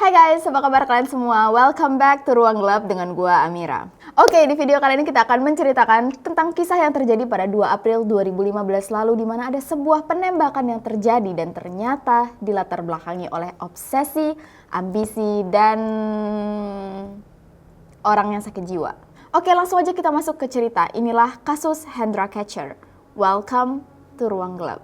Hai guys, apa kabar kalian semua? Welcome back to Ruang Gelap dengan gua Amira. Oke, di video kali ini kita akan menceritakan tentang kisah yang terjadi pada 2 April 2015 lalu di mana ada sebuah penembakan yang terjadi dan ternyata dilatar belakangi oleh obsesi, ambisi, dan orang yang sakit jiwa. Oke, langsung aja kita masuk ke cerita. Inilah kasus Hendra Catcher. Welcome to Ruang Gelap.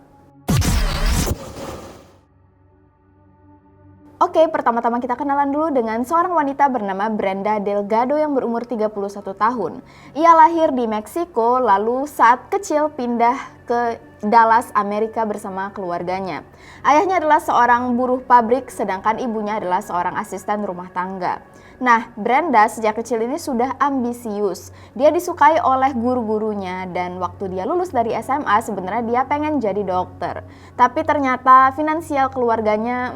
Oke, pertama-tama kita kenalan dulu dengan seorang wanita bernama Brenda Delgado yang berumur 31 tahun. Ia lahir di Meksiko, lalu saat kecil pindah ke Dallas, Amerika bersama keluarganya. Ayahnya adalah seorang buruh pabrik, sedangkan ibunya adalah seorang asisten rumah tangga. Nah, Brenda sejak kecil ini sudah ambisius. Dia disukai oleh guru-gurunya dan waktu dia lulus dari SMA sebenarnya dia pengen jadi dokter. Tapi ternyata finansial keluarganya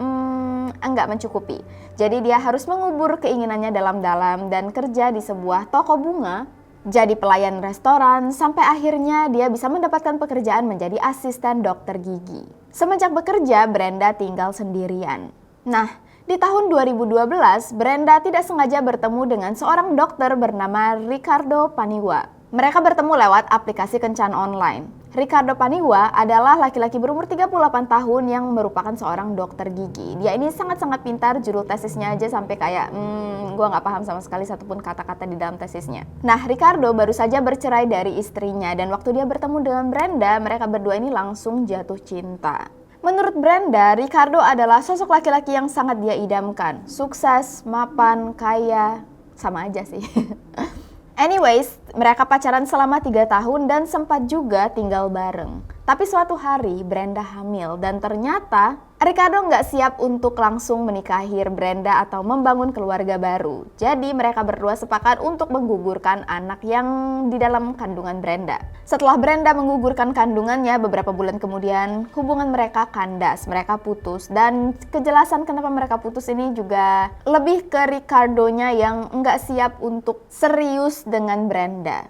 enggak mencukupi. Jadi dia harus mengubur keinginannya dalam-dalam dan kerja di sebuah toko bunga, jadi pelayan restoran, sampai akhirnya dia bisa mendapatkan pekerjaan menjadi asisten dokter gigi. Semenjak bekerja, Brenda tinggal sendirian. Nah, di tahun 2012, Brenda tidak sengaja bertemu dengan seorang dokter bernama Ricardo Paniagua. Mereka bertemu lewat aplikasi kencan online. Ricardo Paniagua adalah laki-laki berumur 38 tahun yang merupakan seorang dokter gigi. Dia ini sangat-sangat pintar, judul tesisnya aja sampai kayak gua nggak paham sama sekali satupun kata-kata di dalam tesisnya. Nah, Ricardo baru saja bercerai dari istrinya dan waktu dia bertemu dengan Brenda, mereka berdua ini langsung jatuh cinta. Menurut Brenda, Ricardo adalah sosok laki-laki yang sangat dia idamkan. Sukses, mapan, kaya, sama aja sih. Anyways, mereka pacaran selama 3 tahun dan sempat juga tinggal bareng. Tapi suatu hari Brenda hamil dan ternyata Ricardo nggak siap untuk langsung menikahi Brenda atau membangun keluarga baru. Jadi mereka berdua sepakat untuk menggugurkan anak yang di dalam kandungan Brenda. Setelah Brenda menggugurkan kandungannya, beberapa bulan kemudian hubungan mereka kandas, mereka putus. Dan kejelasan kenapa mereka putus ini juga lebih ke Ricardo-nya yang nggak siap untuk serius dengan Brenda.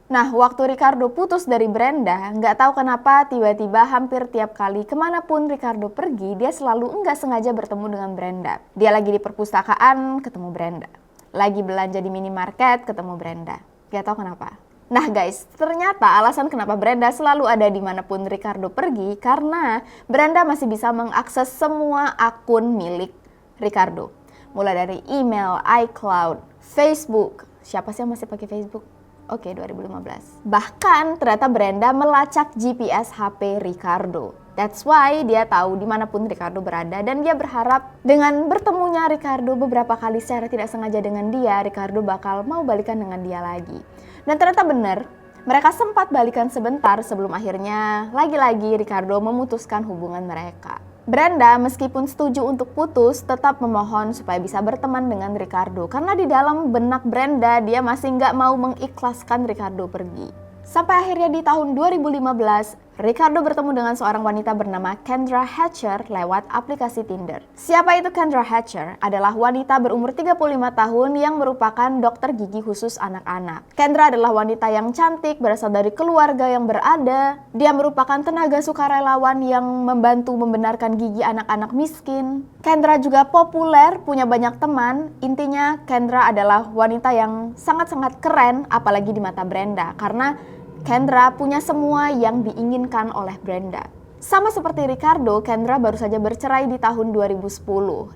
Nah, waktu Ricardo putus dari Brenda, nggak tahu kenapa tiba-tiba hampir tiap kali kemanapun Ricardo pergi, dia selalu nggak sengaja bertemu dengan Brenda. Dia lagi di perpustakaan, ketemu Brenda. Lagi belanja di minimarket, ketemu Brenda. Nggak tahu kenapa. Nah guys, ternyata alasan kenapa Brenda selalu ada dimanapun Ricardo pergi, karena Brenda masih bisa mengakses semua akun milik Ricardo. Mulai dari email, iCloud, Facebook. Siapa sih yang masih pakai Facebook? Oke, 2015. Bahkan ternyata Brenda melacak GPS HP Ricardo. That's why dia tahu dimanapun Ricardo berada dan dia berharap dengan bertemunya Ricardo beberapa kali secara tidak sengaja dengan dia, Ricardo bakal mau balikan dengan dia lagi. Dan ternyata benar, mereka sempat balikan sebentar sebelum akhirnya lagi-lagi Ricardo memutuskan hubungan mereka. Brenda meskipun setuju untuk putus tetap memohon supaya bisa berteman dengan Ricardo karena di dalam benak Brenda dia masih nggak mau mengikhlaskan Ricardo pergi. Sampai akhirnya di tahun 2015, Ricardo bertemu dengan seorang wanita bernama Kendra Hatcher lewat aplikasi Tinder. Siapa itu Kendra Hatcher? Adalah wanita berumur 35 tahun yang merupakan dokter gigi khusus anak-anak. Kendra adalah wanita yang cantik, berasal dari keluarga yang berada. Dia merupakan tenaga sukarelawan yang membantu membenarkan gigi anak-anak miskin. Kendra juga populer, punya banyak teman. Intinya Kendra adalah wanita yang sangat-sangat keren, apalagi di mata Brenda, karena Kendra punya semua yang diinginkan oleh Brenda. Sama seperti Ricardo, Kendra baru saja bercerai di tahun 2010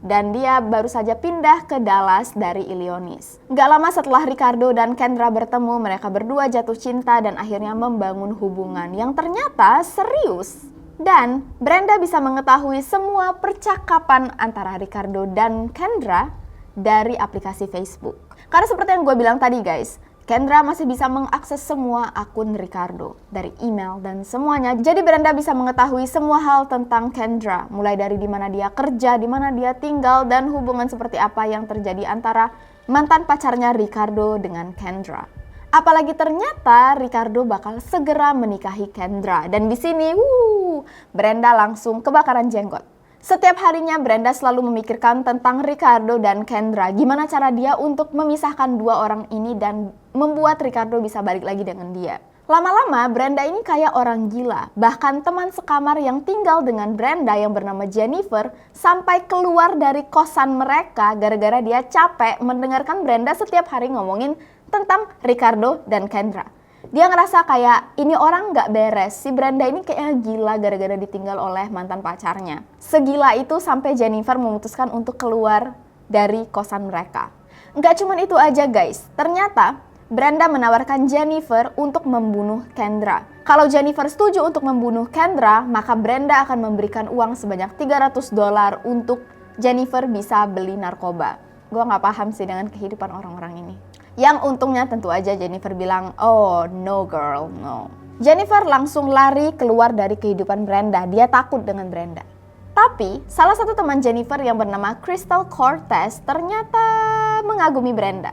dan dia baru saja pindah ke Dallas dari Illinois. Gak lama setelah Ricardo dan Kendra bertemu, mereka berdua jatuh cinta dan akhirnya membangun hubungan yang ternyata serius. Dan Brenda bisa mengetahui semua percakapan antara Ricardo dan Kendra dari aplikasi Facebook. Karena seperti yang gue bilang tadi guys, Kendra masih bisa mengakses semua akun Ricardo dari email dan semuanya. Jadi Brenda bisa mengetahui semua hal tentang Kendra, mulai dari di mana dia kerja, di mana dia tinggal, dan hubungan seperti apa yang terjadi antara mantan pacarnya Ricardo dengan Kendra. Apalagi ternyata Ricardo bakal segera menikahi Kendra dan di sini Brenda langsung kebakaran jenggot. Setiap harinya Brenda selalu memikirkan tentang Ricardo dan Kendra. Gimana cara dia untuk memisahkan dua orang ini dan membuat Ricardo bisa balik lagi dengan dia. Lama-lama Brenda ini kayak orang gila. Bahkan teman sekamar yang tinggal dengan Brenda yang bernama Jennifer sampai keluar dari kosan mereka gara-gara dia capek mendengarkan Brenda setiap hari ngomongin tentang Ricardo dan Kendra. Dia ngerasa kayak ini orang gak beres, si Brenda ini kayaknya gila gara-gara ditinggal oleh mantan pacarnya. Segila itu sampai Jennifer memutuskan untuk keluar dari kosan mereka. Nggak cuma itu aja guys, ternyata Brenda menawarkan Jennifer untuk membunuh Kendra. Kalau Jennifer setuju untuk membunuh Kendra, maka Brenda akan memberikan uang sebanyak $300 untuk Jennifer bisa beli narkoba. Gue nggak paham sih dengan kehidupan orang-orang ini. Yang untungnya tentu aja Jennifer bilang, oh no girl, no. Jennifer langsung lari keluar dari kehidupan Brenda, dia takut dengan Brenda. Tapi salah satu teman Jennifer yang bernama Crystal Cortez ternyata mengagumi Brenda.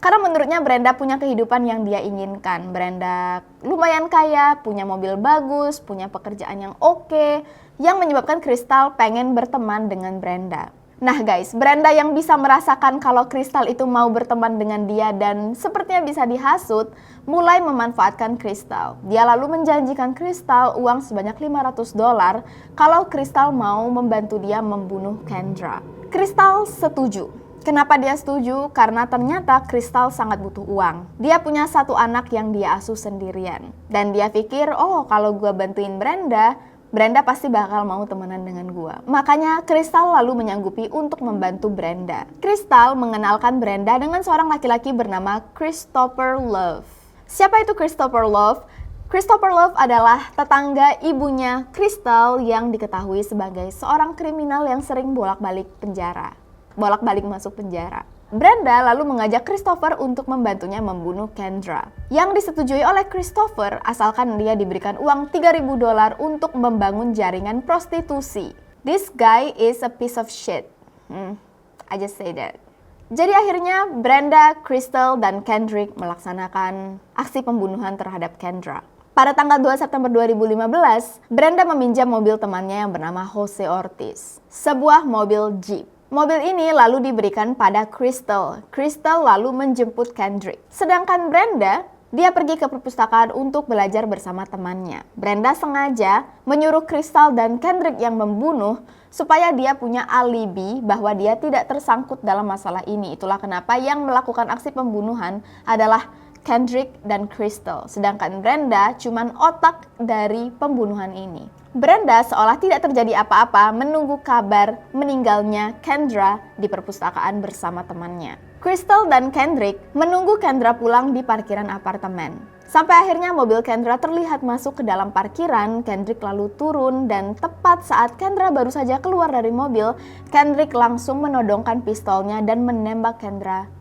Karena menurutnya Brenda punya kehidupan yang dia inginkan. Brenda lumayan kaya, punya mobil bagus, punya pekerjaan yang oke, yang menyebabkan Crystal pengen berteman dengan Brenda. Nah guys, Brenda yang bisa merasakan kalau Crystal itu mau berteman dengan dia dan sepertinya bisa dihasut, mulai memanfaatkan Crystal. Dia lalu menjanjikan Crystal uang sebanyak $500 kalau Crystal mau membantu dia membunuh Kendra. Crystal setuju. Kenapa dia setuju? Karena ternyata Crystal sangat butuh uang. Dia punya satu anak yang dia asuh sendirian. Dan dia pikir, oh kalau gue bantuin Brenda, Brenda pasti bakal mau temenan dengan gue. Makanya Crystal lalu menyanggupi untuk membantu Brenda. Crystal mengenalkan Brenda dengan seorang laki-laki bernama Christopher Love. Siapa itu Christopher Love? Christopher Love adalah tetangga ibunya Crystal yang diketahui sebagai seorang kriminal yang sering bolak-balik masuk penjara. Brenda lalu mengajak Christopher untuk membantunya membunuh Kendra. Yang disetujui oleh Christopher asalkan dia diberikan uang $3.000 untuk membangun jaringan prostitusi. This guy is a piece of shit. I just say that. Jadi akhirnya Brenda, Crystal, dan Kendrick melaksanakan aksi pembunuhan terhadap Kendra. Pada tanggal 2 September 2015, Brenda meminjam mobil temannya yang bernama Jose Ortiz, sebuah mobil Jeep. Mobil ini lalu diberikan pada Crystal. Crystal lalu menjemput Kendrick. Sedangkan Brenda, dia pergi ke perpustakaan untuk belajar bersama temannya. Brenda sengaja menyuruh Crystal dan Kendrick yang membunuh supaya dia punya alibi bahwa dia tidak tersangkut dalam masalah ini. Itulah kenapa yang melakukan aksi pembunuhan adalah Kendrick dan Crystal. Sedangkan Brenda cuman otak dari pembunuhan ini. Brenda seolah tidak terjadi apa-apa menunggu kabar meninggalnya Kendra di perpustakaan bersama temannya. Crystal dan Kendrick menunggu Kendra pulang di parkiran apartemen. Sampai akhirnya mobil Kendra terlihat masuk ke dalam parkiran, Kendrick lalu turun dan tepat saat Kendra baru saja keluar dari mobil, Kendrick langsung menodongkan pistolnya dan menembak Kendra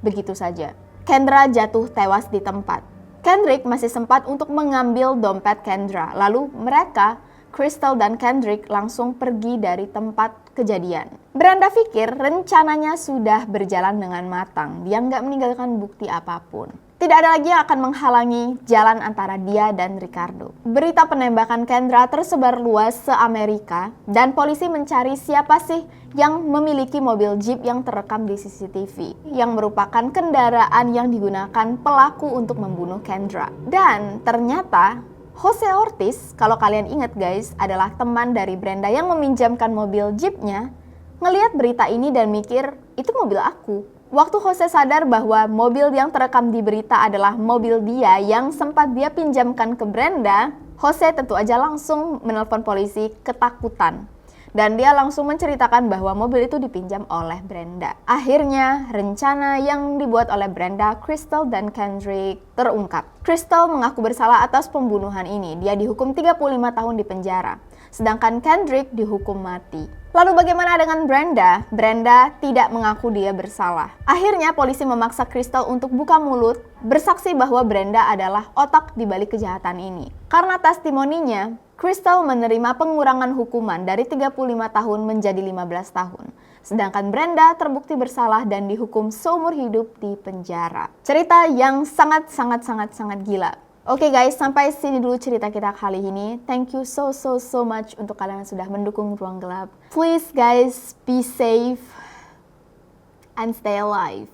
begitu saja. Kendra jatuh tewas di tempat. Kendrick masih sempat untuk mengambil dompet Kendra, lalu mereka Crystal dan Kendrick langsung pergi dari tempat kejadian. Brenda pikir rencananya sudah berjalan dengan matang. Dia nggak meninggalkan bukti apapun. Tidak ada lagi yang akan menghalangi jalan antara dia dan Ricardo. Berita penembakan Kendra tersebar luas se-Amerika dan polisi mencari siapa sih yang memiliki mobil Jeep yang terekam di CCTV, yang merupakan kendaraan yang digunakan pelaku untuk membunuh Kendra. Dan ternyata Jose Ortiz, kalau kalian ingat guys, adalah teman dari Brenda yang meminjamkan mobil Jeepnya, ngelihat berita ini dan mikir, itu mobil aku. Waktu Jose sadar bahwa mobil yang terekam di berita adalah mobil dia yang sempat dia pinjamkan ke Brenda, Jose tentu aja langsung menelpon polisi ketakutan. Dan dia langsung menceritakan bahwa mobil itu dipinjam oleh Brenda. Akhirnya, rencana yang dibuat oleh Brenda, Crystal, dan Kendrick terungkap. Crystal mengaku bersalah atas pembunuhan ini. Dia dihukum 35 tahun di penjara. Sedangkan Kendrick dihukum mati. Lalu bagaimana dengan Brenda? Brenda tidak mengaku dia bersalah. Akhirnya polisi memaksa Crystal untuk buka mulut, bersaksi bahwa Brenda adalah otak di balik kejahatan ini. Karena testimoninya, Crystal menerima pengurangan hukuman dari 35 tahun menjadi 15 tahun. Sedangkan Brenda terbukti bersalah dan dihukum seumur hidup di penjara. Cerita yang sangat gila. Oke guys, sampai sini dulu cerita kita kali ini. Thank you so much untuk kalian yang sudah mendukung Ruang Gelap. Please guys, be safe and stay alive.